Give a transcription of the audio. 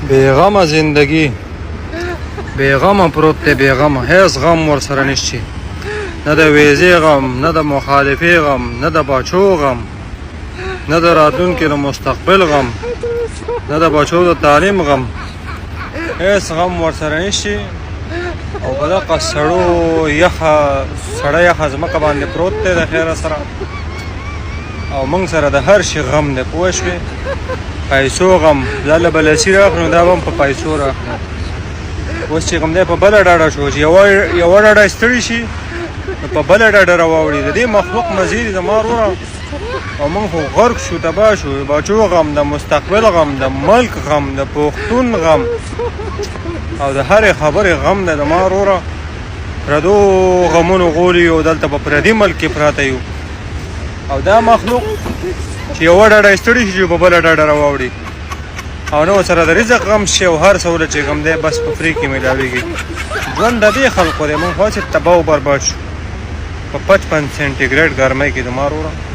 بیغمه زندگی بیغمه پروت دی بیغمه هیڅ غم ورسره نشته نه د ویزې غم نه د مخالفې غم نه د بچو غم نه د راتلونکي د مستقبل غم نه د بچو د تعلیم غم هیڅ غم ورسره نشته او په دغه سړه یخه ځمکه باندې پروت دی د خیره سره او موږ سره د هر شي غم دی پوه شوې پیسو غم دا له بلسي راخلو دا به هم په پیسو راخلو اوس چې کوم دی په بله ډډه شو چې یوه ډډه ستړي شي نو په بله ډډه راواوړي د دې مخلوق مزید زما وروره او موږ خو غرق شو تباه شو بچو غم د مستقبل غم د ملک غم د پښتون غم او د هرې خبرې غم دی زما وروره پردو غمونو غولي او دلته په پردي ملک کې پراته یو او دا مخلوق چې یوه ډډه ستړي شي په بله ډډه راواوړي او نو سره د رزق غم شي او هر سهولت چې کوم دی بس په فری کې میلاویږي ژوند د دې خلقو دی موږ خو هسې تباه و برباد شو په 55 سینټیګریډ ګرمۍ کې زما وروره